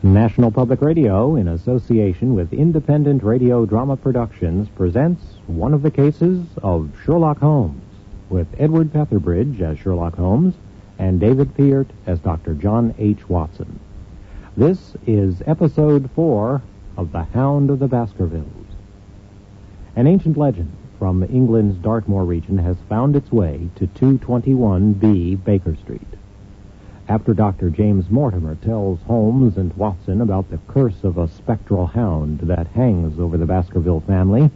National Public Radio, in association with Independent Radio Drama Productions, presents one of the cases of Sherlock Holmes, with Edward Petherbridge as Sherlock Holmes and David Peart as Dr. John H. Watson. This is Episode 4 of The Hound of the Baskervilles. An ancient legend from England's Dartmoor region has found its way to 221B Baker Street. After Dr. James Mortimer tells Holmes and Watson about the curse of a spectral hound that hangs over the Baskerville family,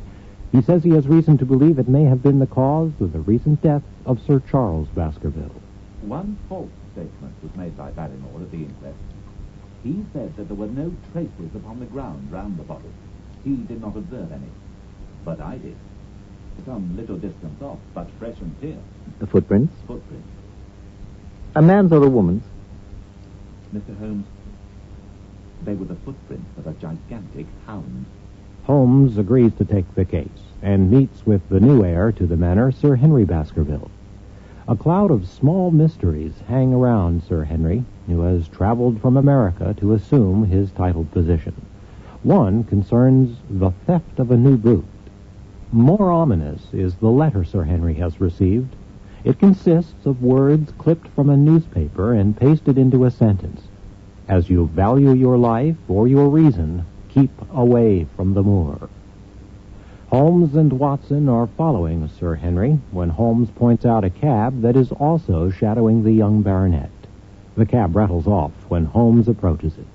he says he has reason to believe it may have been the cause of the recent death of Sir Charles Baskerville. One false statement was made by Barrymore at the inquest. He said that there were no traces upon the ground round the body. He did not observe any. But I did. Some little distance off, but fresh and clear. The footprints? Footprints. A man's or a woman's? Mr. Holmes, they were the footprints of a gigantic hound. Holmes agrees to take the case and meets with the new heir to the manor, Sir Henry Baskerville. A cloud of small mysteries hang around Sir Henry, who has traveled from America to assume his titled position. One concerns the theft of a new boot. More ominous is the letter Sir Henry has received. It consists of words clipped from a newspaper and pasted into a sentence. As you value your life or your reason, keep away from the moor. Holmes and Watson are following Sir Henry when Holmes points out a cab that is also shadowing the young baronet. The cab rattles off when Holmes approaches it.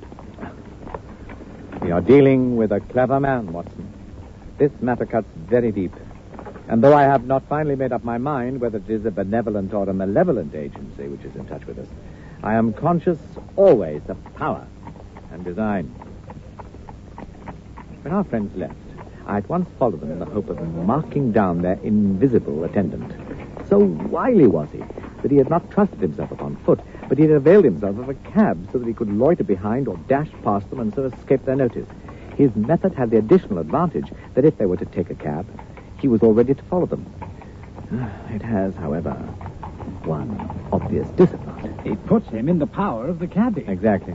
We are dealing with a clever man, Watson. This matter cuts very deep. And though I have not finally made up my mind whether it is a benevolent or a malevolent agency which is in touch with us, I am conscious always of power and design. When our friends left, I at once followed them in the hope of marking down their invisible attendant. So wily was he that he had not trusted himself upon foot, but he had availed himself of a cab so that he could loiter behind or dash past them and so escape their notice. His method had the additional advantage that if they were to take a cab, he was all ready to follow them. It has, however, one obvious disadvantage. It puts him in the power of the cabbie. Exactly.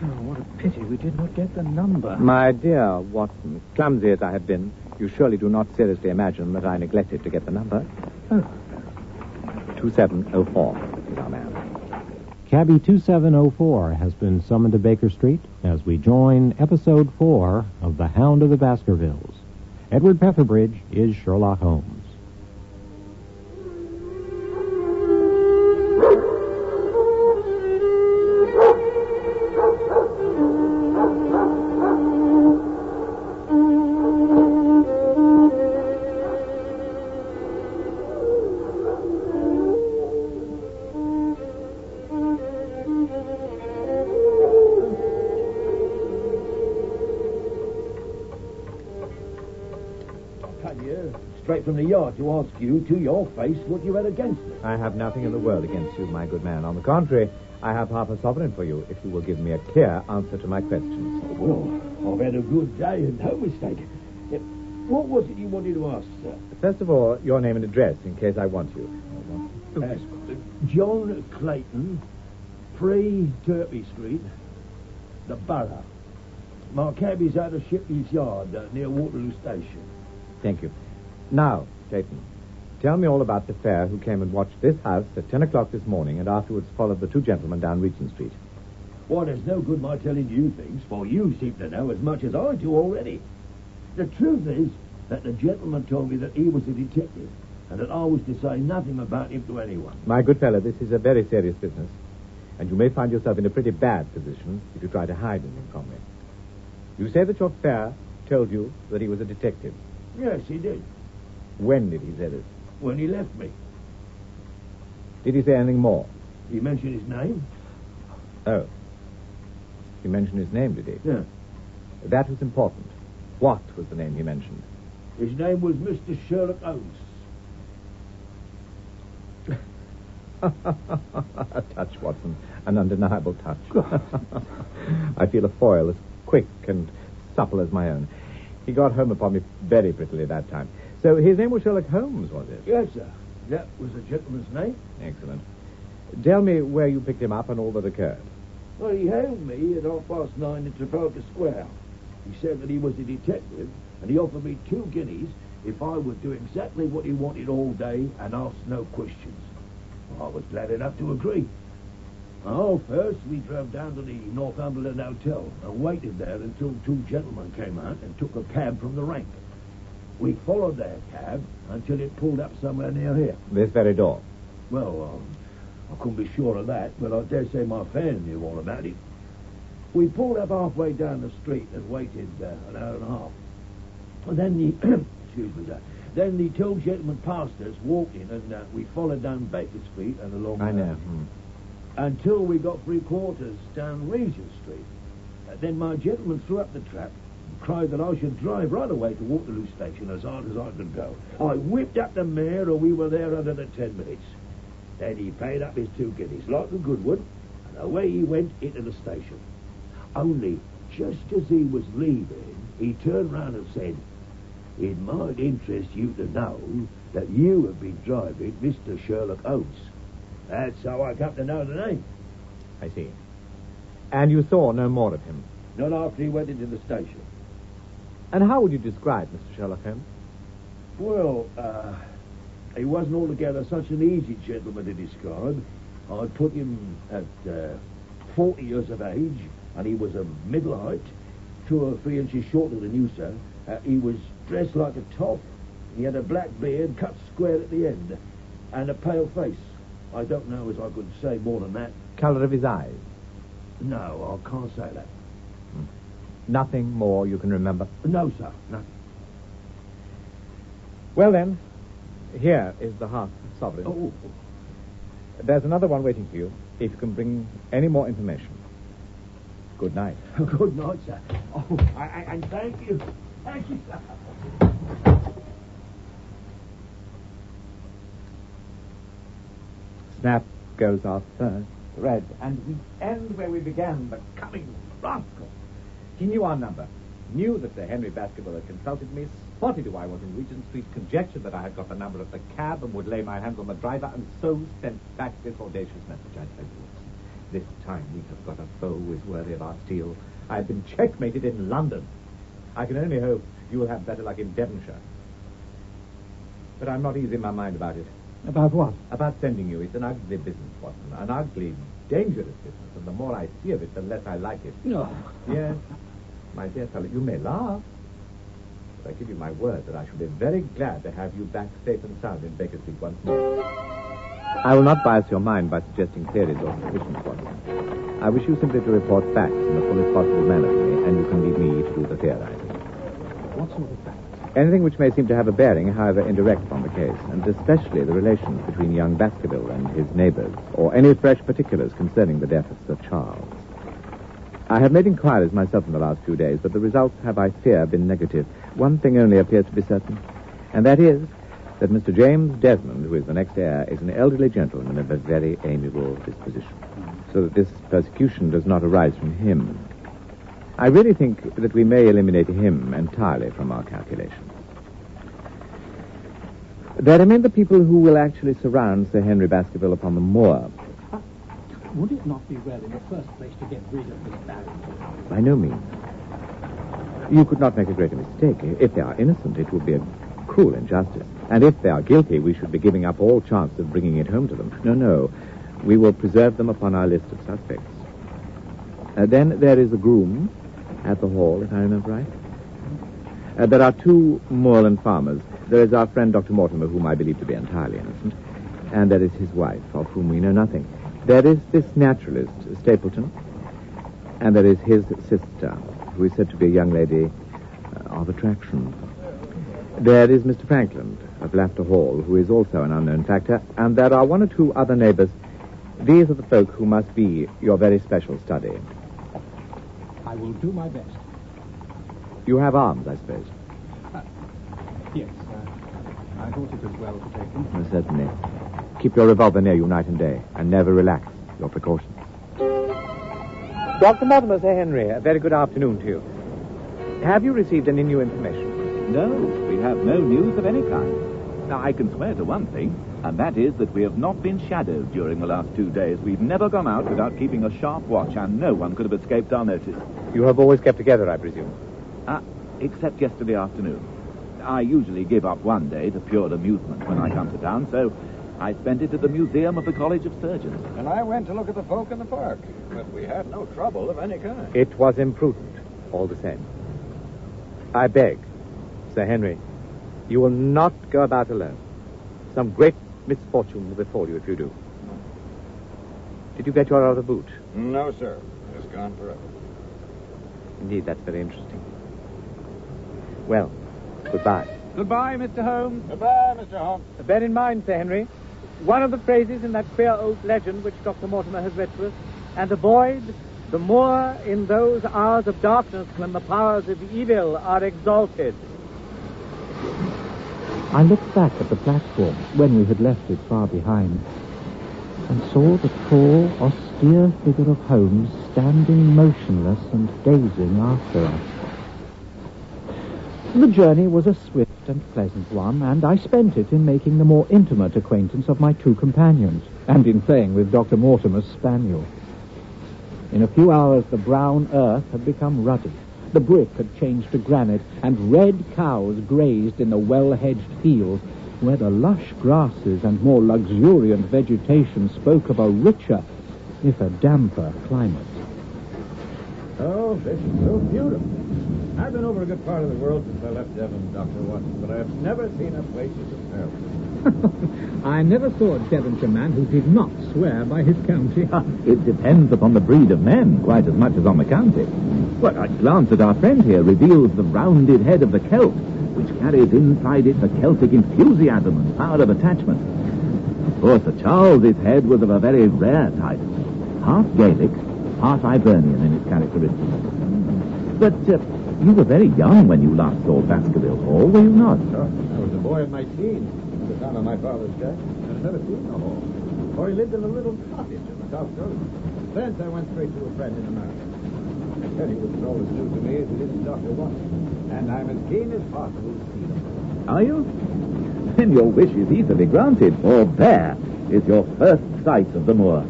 Oh, what a pity we did not get the number. My dear Watson, clumsy as I have been, you surely do not seriously imagine that I neglected to get the number. Oh. 2704 is our man. Cabby 2704 has been summoned to Baker Street as we join Episode 4 of The Hound of the Baskervilles. Edward Petherbridge is Sherlock Holmes. Straight from the yard to ask you to your face what you had against me. I have nothing in the world against you, my good man. On the contrary, I have half a sovereign for you if you will give me a clear answer to my questions. Well, I've had a good day and no mistake. What was it you wanted to ask, sir? First of all, your name and address in case I want you. John Clayton, 3 Turpey Street, the Borough. My cab is out of Shipley's Yard near Waterloo Station. Thank you. Now, Clayton, tell me all about the fare who came and watched this house at 10 o'clock this morning and afterwards followed the two gentlemen down Regent Street. Why, there's no good my telling you things, for you seem to know as much as I do already. The truth is that the gentleman told me that he was a detective and that I was to say nothing about him to anyone. My good fellow, this is a very serious business, and you may find yourself in a pretty bad position if you try to hide anything from me. You say that your fare told you that he was a detective. Yes, he did. When did he say this? When he left me. Did he say anything more? He mentioned his name. Oh. He mentioned his name, did he? Yeah. That was important. What was the name he mentioned? His name was Mr. Sherlock Holmes. A touch, Watson. An undeniable touch. I feel a foil as quick and supple as my own. He got home upon me very prettily that time. So his name was Sherlock Holmes, was it? Yes, sir. That was the gentleman's name. Excellent. Tell me where you picked him up and all that occurred. Well, he hailed me at 9:30 in Trafalgar Square. He said that he was a detective, and he offered me 2 guineas if I would do exactly what he wanted all day and ask no questions. I was glad enough to agree. Oh, first we drove down to the Northumberland Hotel and waited there until 2 gentlemen came out and took a cab from the rank. We followed their cab until it pulled up somewhere near here. This very door. Well, I couldn't be sure of that, but I dare say my fan knew all about it. We pulled up halfway down the street and waited an hour and a half. And then the excuse me, sir. Then the 2 gentlemen passed us, walked in, and we followed down Baker Street and along. I know. Until we got 3/4 down Regent Street. Then my gentleman threw up the trap and cried that I should drive right away to Waterloo Station as hard as I could go. I whipped up the mare, and we were there under the 10 minutes. Then he paid up his 2 guineas, like a good one, and away he went into the station. Only, just as he was leaving, he turned round and said, "It might interest you to know that you have been driving Mr. Sherlock Holmes." That's how I come to know the name. I see. And you saw no more of him? Not after he went into the station. And how would you describe Mr. Sherlock Holmes? Well, he wasn't altogether such an easy gentleman to describe. I'd put him at 40 years of age, and he was a middle height, 2 or 3 inches shorter than you, sir. He was dressed like a toff. He had a black beard cut square at the end, and a pale face. I don't know as I could say more than that. Colour of his eyes? No, I can't say that. Nothing more you can remember? No, sir, nothing. Well, then, here is the half sovereign. Oh. There's another one waiting for you, if you can bring any more information. Good night. Good night, sir. Oh, and thank you. Thank you, sir. Snap goes our first thread, and we end where we began, the cunning rascal. He knew our number, knew that Sir Henry Baskerville had consulted me, spotted who I was in Regent Street, conjectured that I had got the number of the cab and would lay my hands on the driver, and so sent back this audacious message. I tell you, this time we have got a foe who is worthy of our steel. I have been checkmated in London. I can only hope you will have better luck in Devonshire. But I'm not easy in my mind about it. About what? About sending you. It's an ugly business, Watson. An ugly, dangerous business. And the more I see of it, the less I like it. No. Yes. My dear fellow, you may laugh. But I give you my word that I shall be very glad to have you back safe and sound in Baker Street once more. I will not bias your mind by suggesting theories or suspicions, Watson. I wish you simply to report facts in the fullest possible manner to me, and you can leave me to do the theorizing. What sort of facts? Anything which may seem to have a bearing, however indirect, upon the case, and especially the relations between young Baskerville and his neighbours, or any fresh particulars concerning the death of Sir Charles. I have made inquiries myself in the last few days, but the results have, I fear, been negative. One thing only appears to be certain, and that is that Mr. James Desmond, who is the next heir, is an elderly gentleman of a very amiable disposition, so that this persecution does not arise from him. I really think that we may eliminate him entirely from our calculations. There remain the people who will actually surround Sir Henry Baskerville upon the moor. Would it not be well in the first place to get rid of this baron? By no means. You could not make a greater mistake. If they are innocent, it would be a cruel injustice. And if they are guilty, we should be giving up all chance of bringing it home to them. No. We will preserve them upon our list of suspects. Then there is the groom at the hall, if I remember right. There are 2 moorland farmers. There is our friend Dr. Mortimer, whom I believe to be entirely innocent. And there is his wife, of whom we know nothing. There is this naturalist, Stapleton. And there is his sister, who is said to be a young lady of attraction. There is Mr. Frankland of Laughter Hall, who is also an unknown factor. And there are 1 or 2 other neighbours. These are the folk who must be your very special study. I will do my best. You have arms, I suppose? Yes, I thought it was well to take them. Oh, certainly. Keep your revolver near you night and day, and never relax your precautions. Dr. Mortimer, Sir Henry, a very good afternoon to you. Have you received any new information? No, we have no news of any kind. Now, I can swear to one thing, and that is that we have not been shadowed during the last 2 days. We've never gone out without keeping a sharp watch, and no one could have escaped our notice. You have always kept together, I presume. Except yesterday afternoon. I usually give up one day to pure amusement when I come to town, so I spent it at the Museum of the College of Surgeons. And I went to look at the folk in the park, but we had no trouble of any kind. It was imprudent, all the same. I beg, Sir Henry, you will not go about alone. Some great misfortune will befall you if you do. Did you get your other boot? No, sir. It's gone forever. Indeed, that's very interesting. Well, goodbye. Goodbye, Mr. Holmes. Goodbye, Mr. Holmes. Bear in mind, Sir Henry, one of the phrases in that queer old legend which Dr. Mortimer has read to us, and avoid the more in those hours of darkness when the powers of evil are exalted. I looked back at the platform when we had left it far behind and saw the tall, austere figure of Holmes standing motionless and gazing after us. The journey was a swift and pleasant one, and I spent it in making the more intimate acquaintance of my two companions and in playing with Dr. Mortimer's spaniel. In a few hours, the brown earth had become ruddy. The brick had changed to granite, and red cows grazed in the well-hedged fields, where the lush grasses and more luxuriant vegetation spoke of a richer, if a damper, climate. Oh, this is so beautiful. I've been over a good part of the world since I left Devon, Dr. Watson, but I've never seen a place as comparable. I never saw a Devonshire man who did not swear by his county. It depends upon the breed of men quite as much as on the county. Well, a glance at our friend here reveals the rounded head of the Celt, which carries inside it the Celtic enthusiasm and power of attachment. Of course, Sir Charles's head was of a very rare type, half Gaelic, half Hibernian in its characteristics. But you were very young when you last saw Baskerville Hall, were you not? Sure. I was a boy in my teens at the time of my father's death, and I'd never seen the hall. For he lived in a little cottage in the south coast. Thence I went straight to a friend in America. I said he was all as new to me as it is to Dr. Watson, and I'm as keen as possible to see them. Are you? Then your wish is easily granted, for there is your first sight of the moor.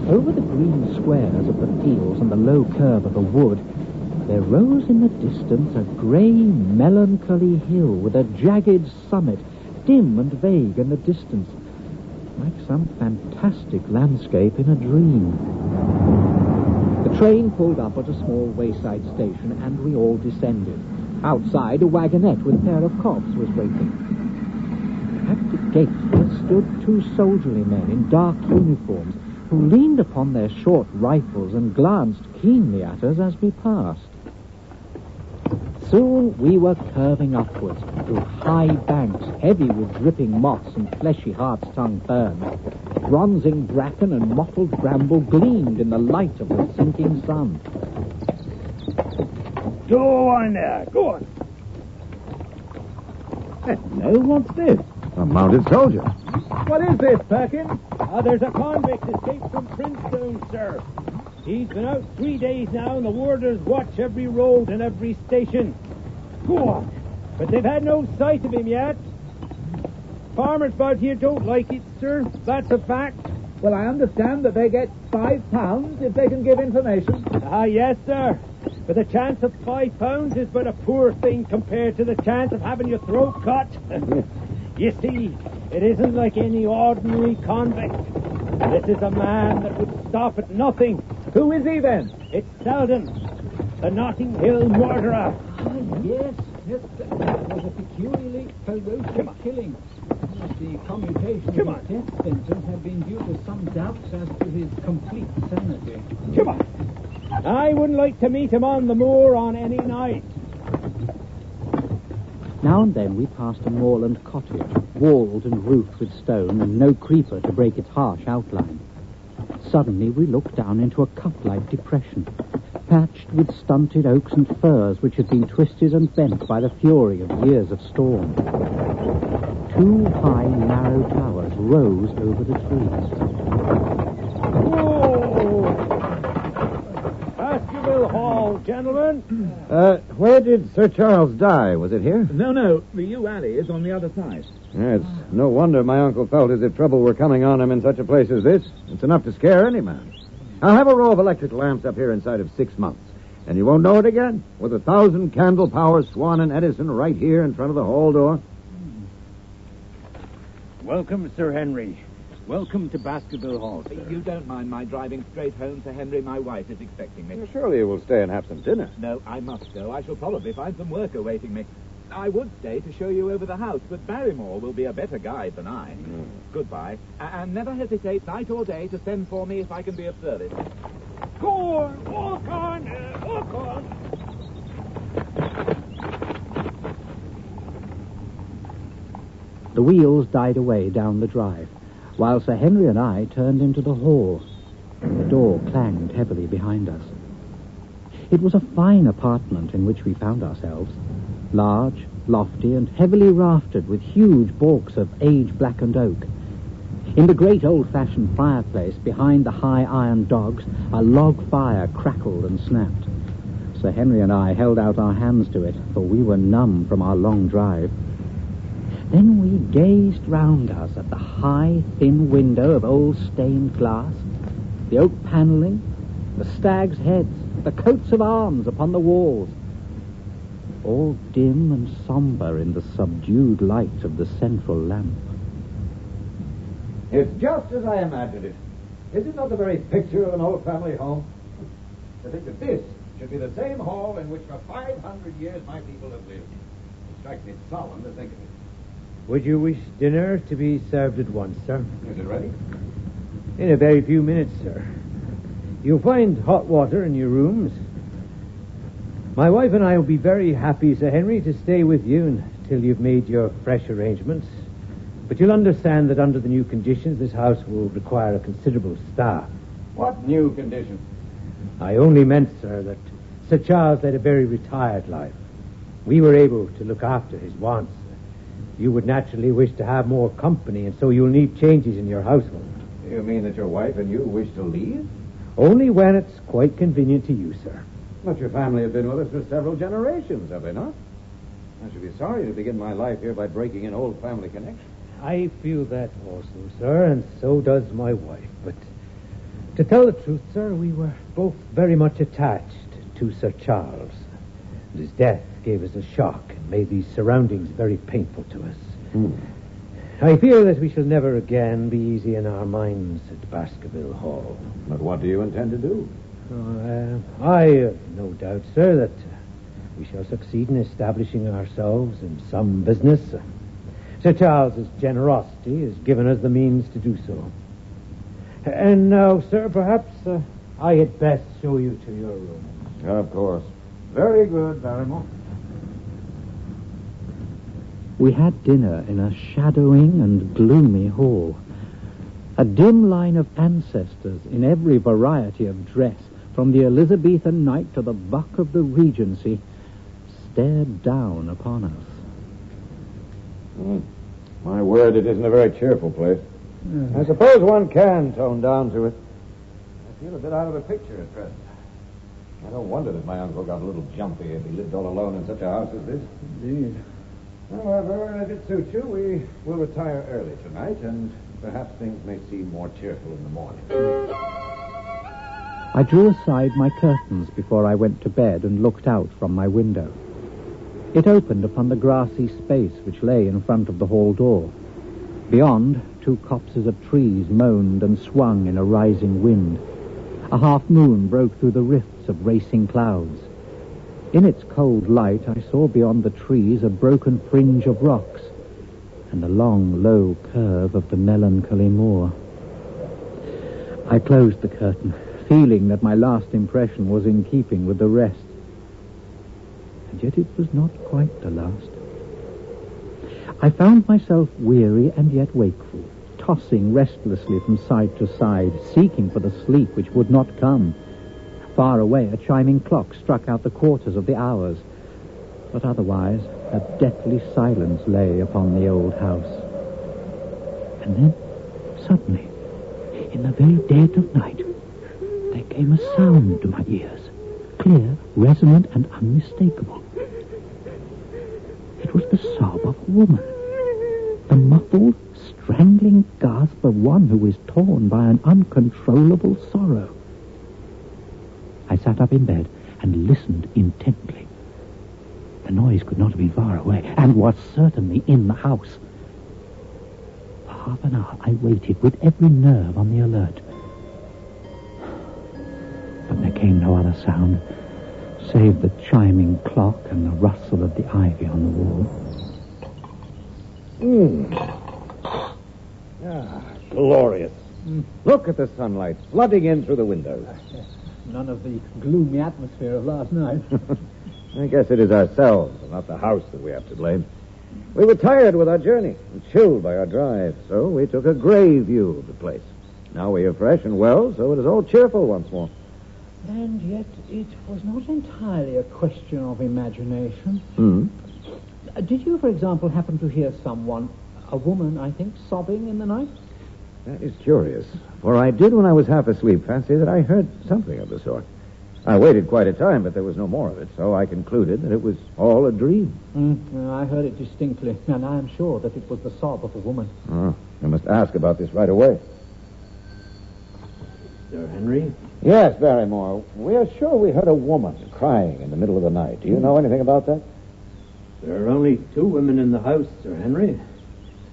Over the green squares of the fields and the low curve of the wood, there rose in the distance a grey, melancholy hill with a jagged summit, dim and vague in the distance, like some fantastic landscape in a dream. The train pulled up at a small wayside station, and we all descended. Outside, a wagonette with a pair of cobs was waiting. At the gate there stood two soldierly men in dark uniforms, who leaned upon their short rifles and glanced keenly at us as we passed. Soon we were curving upwards through high banks heavy with dripping moss and fleshy hart's-tongue ferns. Bronzing bracken and mottled bramble gleamed in the light of the sinking sun. Go on there, go on. Hello, what's this? A mounted soldier. What is this, Perkins? There's a convict escaped from Princetown, sir. He's been out 3 days now, and the warders watch every road and every station. Go on. But they've had no sight of him yet. Farmers about here don't like it, sir. That's a fact. Well, I understand that they get £5 if they can give information. Yes, sir. But the chance of £5 is but a poor thing compared to the chance of having your throat cut. You see, it isn't like any ordinary convict. This is a man that would stop at nothing. Who is he, then? It's Selden, the Notting Hill murderer. Yes, that was a peculiarly ferocious killing. The commutation of his death sentence had been due to some doubts as to his complete sanity. Come on. I wouldn't like to meet him on the moor on any night. Now and then we passed a moorland cottage, walled and roofed with stone, and no creeper to break its harsh outline. Suddenly we looked down into a cup-like depression, patched with stunted oaks and firs which had been twisted and bent by the fury of years of storm. Two high, narrow towers rose over the trees. Whoa! Baskerville Hall, gentlemen. gentlemen. Where did Sir Charles die? Was it here? No. The yew alley is on the other side. Yeah, it's no wonder my uncle felt as if trouble were coming on him in such a place as this. It's enough to scare any man. I'll have a row of electric lamps up here inside of 6 months. And you won't know it again. With 1,000 candle power Swan and Edison right here in front of the hall door. Welcome, Sir Henry. Welcome to Baskerville Hall, sir. You don't mind my driving straight home, Sir Henry? My wife is expecting me. Surely you will stay and have some dinner. No, I must go. I shall probably find some work awaiting me. I would stay to show you over the house, but Barrymore will be a better guide than I. Goodbye. And never hesitate, night or day, to send for me if I can be of service. Go on, walk on, walk on. The wheels died away down the drive, while Sir Henry and I turned into the hall. The door clanged heavily behind us. It was a fine apartment in which we found ourselves. Large, lofty, and heavily raftered with huge baulks of age-blackened oak. In the great old-fashioned fireplace behind the high iron dogs, a log fire crackled and snapped. Sir Henry and I held out our hands to it, for we were numb from our long drive. Then we gazed round us at the high, thin window of old stained glass, the oak panelling, the stags' heads, the coats of arms upon the walls, all dim and somber in the subdued light of the central lamp. It's just as I imagined it. Is it not the very picture of an old family home? To think that this should be the same hall in which for 500 years my people have lived. It strikes me solemn to think of it. Would you wish dinner to be served at once, sir? Is it ready? In a very few minutes, sir. You'll find hot water in your rooms. My wife and I will be very happy, Sir Henry, to stay with you until you've made your fresh arrangements. But you'll understand that under the new conditions, this house will require a considerable staff. What new conditions? I only meant, sir, that Sir Charles led a very retired life. We were able to look after his wants. You would naturally wish to have more company, and so you'll need changes in your household. You mean that your wife and you wish to leave? Only when it's quite convenient to you, sir. But your family have been with us for several generations, have they not? I should be sorry to begin my life here by breaking an old family connection. I feel that also, sir, and so does my wife. But to tell the truth, sir, we were both very much attached to Sir Charles. And his death gave us a shock and made these surroundings very painful to us. I fear that we shall never again be easy in our minds at Baskerville Hall. But what do you intend to do? I have no doubt, sir, that we shall succeed in establishing ourselves in some business. Sir Charles's generosity has given us the means to do so. And now, sir, perhaps I had best show you to your room. Of course. Very good, Barrymore. We had dinner in a shadowing and gloomy hall. A dim line of ancestors in every variety of dress, from the Elizabethan knight to the buck of the Regency, stared down upon us. My word, it isn't a very cheerful place. I suppose one can tone down to it. I feel a bit out of the picture at present. I don't wonder that my uncle got a little jumpy if he lived all alone in such a house as this. Indeed. However, if it suits you, we will retire early tonight, and perhaps things may seem more cheerful in the morning. I drew aside my curtains before I went to bed and looked out from my window. It opened upon the grassy space which lay in front of the hall door. Beyond, 2 copses of trees moaned and swung in a rising wind. A half moon broke through the rifts of racing clouds. In its cold light, I saw beyond the trees a broken fringe of rocks and the long, low curve of the melancholy moor. I closed the curtain, feeling that my last impression was in keeping with the rest. And yet it was not quite the last. I found myself weary and yet wakeful, tossing restlessly from side to side, seeking for the sleep which would not come. Far away, a chiming clock struck out the quarters of the hours, but otherwise a deathly silence lay upon the old house. And then, suddenly, in the very dead of night, there came a sound to my ears, clear resonant and unmistakable. It was the sob of a woman, the muffled, strangling gasp of one who is torn by an uncontrollable sorrow. I sat up in bed and listened intently. The noise could not have been far away, and was certainly in the house. For half an hour I waited with every nerve on the alert. But there came no other sound, save the chiming clock and the rustle of the ivy on the wall. Glorious. Look at the sunlight flooding in through the windows. None of the gloomy atmosphere of last night. I guess it is ourselves and not the house that we have to blame. We were tired with our journey and chilled by our drive, so we took a gray view of the place. Now we are fresh and well, so it is all cheerful once more. And yet it was not entirely a question of imagination. Did you, for example, happen to hear someone, a woman, I think, sobbing in the night? That is curious, for I did, when I was half asleep, fancy that I heard something of the sort. I waited quite a time, but there was no more of it, so I concluded that it was all a dream. I heard it distinctly, and I am sure that it was the sob of a woman. I must ask about this right away. Sir Henry? Yes, Barrymore. We are sure we heard a woman crying in the middle of the night. Do you know anything about that? There are only 2 women in the house, Sir Henry.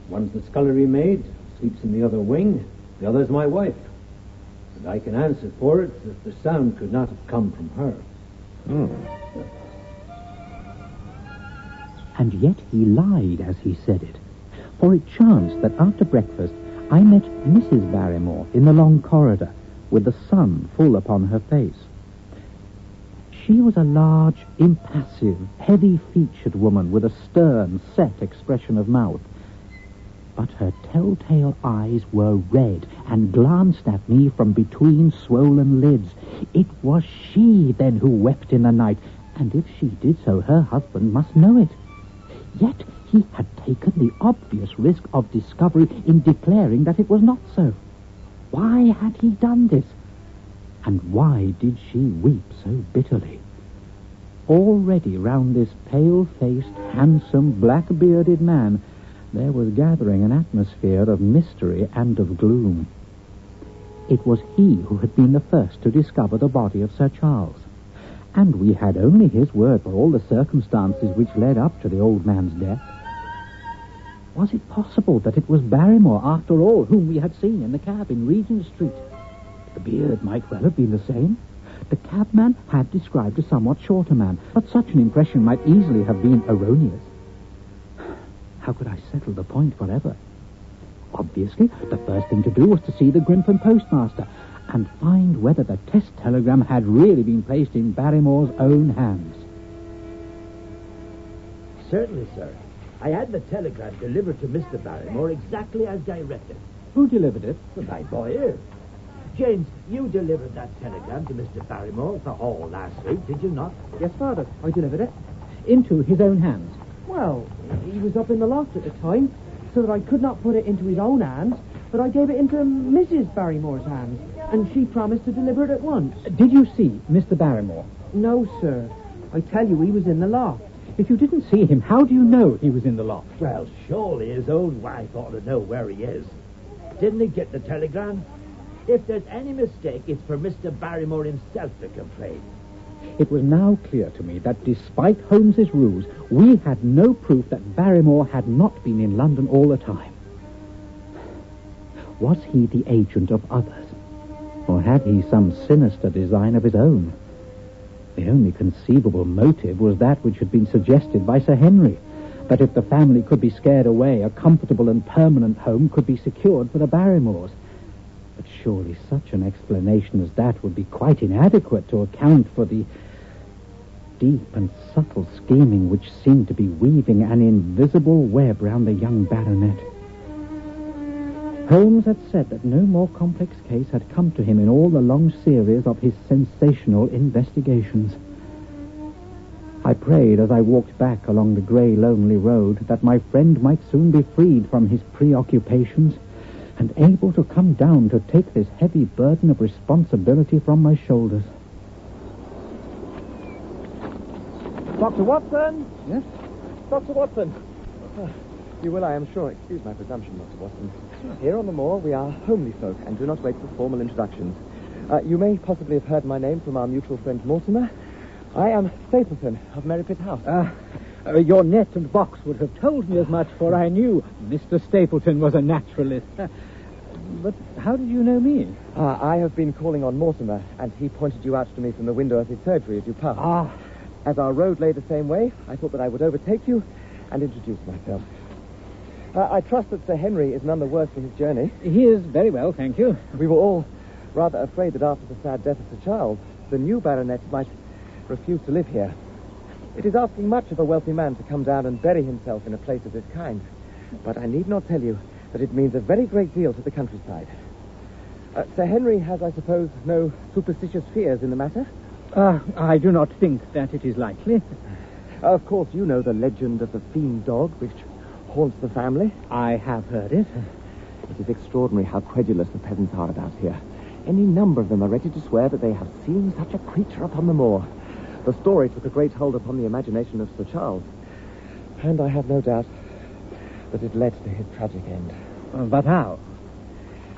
One's the scullery maid, sleeps in the other wing. The other's my wife. And I can answer for it that the sound could not have come from her. And yet he lied as he said it. For it chanced that after breakfast I met Mrs. Barrymore in the long corridor, with the sun full upon her face. She was a large, impassive, heavy-featured woman with a stern, set expression of mouth. But her telltale eyes were red and glanced at me from between swollen lids. It was she, then, who wept in the night, and if she did so, her husband must know it. Yet he had taken the obvious risk of discovery in declaring that it was not so. Why had he done this? And why did she weep so bitterly? Already round this pale-faced, handsome, black-bearded man there was gathering an atmosphere of mystery and of gloom. It was he who had been the first to discover the body of Sir Charles, and we had only his word for all the circumstances which led up to the old man's death. Was it possible that it was Barrymore, after all, whom we had seen in the cab in Regent Street? The beard might well have been the same. The cabman had described a somewhat shorter man, but such an impression might easily have been erroneous. How could I settle the point forever? Obviously, the first thing to do was to see the Grimpen postmaster and find whether the test telegram had really been placed in Barrymore's own hands. Certainly, sir. I had the telegram delivered to Mr. Barrymore exactly as directed. Who delivered it? My boy here. James, you delivered that telegram to Mr. Barrymore at the hall last week, did you not? Yes, Father, I delivered it. Into his own hands. Well, he was up in the loft at the time, so that I could not put it into his own hands, but I gave it into Mrs. Barrymore's hands, and she promised to deliver it at once. Did you see Mr. Barrymore? No, sir. I tell you, he was in the loft. If you didn't see him, how do you know he was in the loft? Well, surely his own wife ought to know where he is. Didn't he get the telegram? If there's any mistake, it's for Mr. Barrymore himself to complain. It was now clear to me that despite Holmes's ruse, we had no proof that Barrymore had not been in London all the time. Was he the agent of others? Or had he some sinister design of his own? The only conceivable motive was that which had been suggested by Sir Henry, that if the family could be scared away, a comfortable and permanent home could be secured for the Barrymores. But surely such an explanation as that would be quite inadequate to account for the deep and subtle scheming which seemed to be weaving an invisible web round the young baronet. Holmes had said that no more complex case had come to him in all the long series of his sensational investigations. I prayed as I walked back along the grey, lonely road that my friend might soon be freed from his preoccupations and able to come down to take this heavy burden of responsibility from my shoulders. Dr. Watson! Yes? Dr. Watson! You will, I am sure, excuse my presumption, Dr. Watson. Here on the moor, we are homely folk and do not wait for formal introductions. You may possibly have heard my name from our mutual friend Mortimer. I am Stapleton of Merry Pit House. Your net and box would have told me as much, for I knew Mr. Stapleton was a naturalist. But how did you know me? I have been calling on Mortimer, and he pointed you out to me from the window of his surgery as you passed. As our road lay the same way, I thought that I would overtake you and introduce myself. I trust that Sir Henry is none the worse for his journey. He is very well, thank you. We were all rather afraid that after the sad death of Sir Charles, the new baronet might refuse to live here. It is asking much of a wealthy man to come down and bury himself in a place of this kind. But I need not tell you that it means a very great deal to the countryside. Sir Henry has, I suppose, no superstitious fears in the matter? I do not think that it is likely. Of course, you know the legend of the fiend dog which haunts the family. I have heard it. It is extraordinary how credulous the peasants are about here. Any number of them are ready to swear that they have seen such a creature upon the moor. The story took a great hold upon the imagination of Sir Charles, and I have no doubt that it led to his tragic end. But how?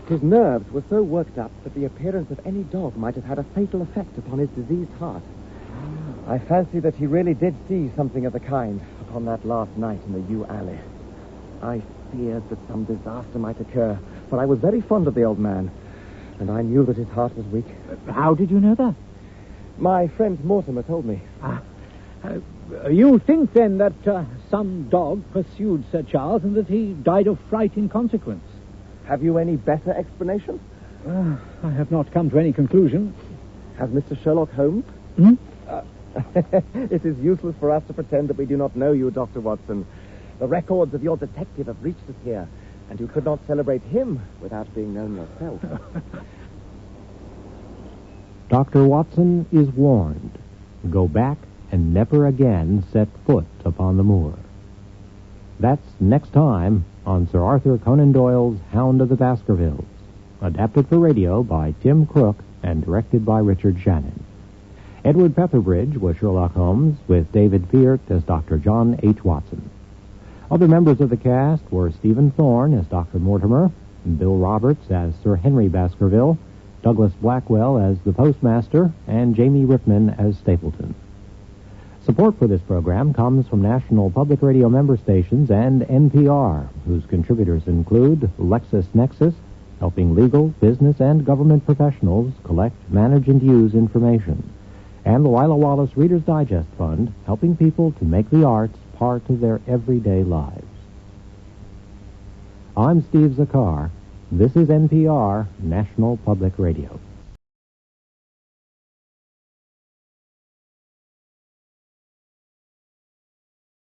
His nerves were so worked up that the appearance of any dog might have had a fatal effect upon his diseased heart. I fancy that he really did see something of the kind upon that last night in the yew alley. I feared that some disaster might occur, for I was very fond of the old man, and I knew that his heart was weak. How did you know that? My friend Mortimer told me. You think, then, that some dog pursued Sir Charles and that he died of fright in consequence? Have you any better explanation? I have not come to any conclusion. Has Mr. Sherlock Holmes? It is useless for us to pretend that we do not know you, Dr. Watson. The records of your detective have reached us here, and you could not celebrate him without being known yourself. Dr. Watson is warned. Go back and never again set foot upon the moor. That's next time on Sir Arthur Conan Doyle's Hound of the Baskervilles, adapted for radio by Tim Crook and directed by Richard Shannon. Edward Petherbridge was Sherlock Holmes, with David Peart as Dr. John H. Watson. Other members of the cast were Stephen Thorne as Dr. Mortimer, Bill Roberts as Sir Henry Baskerville, Douglas Blackwell as the postmaster, and Jamie Ripman as Stapleton. Support for this program comes from National Public Radio member stations and NPR, whose contributors include LexisNexis, helping legal, business, and government professionals collect, manage, and use information, and the Lila Wallace Reader's Digest Fund, helping people to make the arts part of their everyday lives. I'm Steve Zakar. This is NPR, National Public Radio.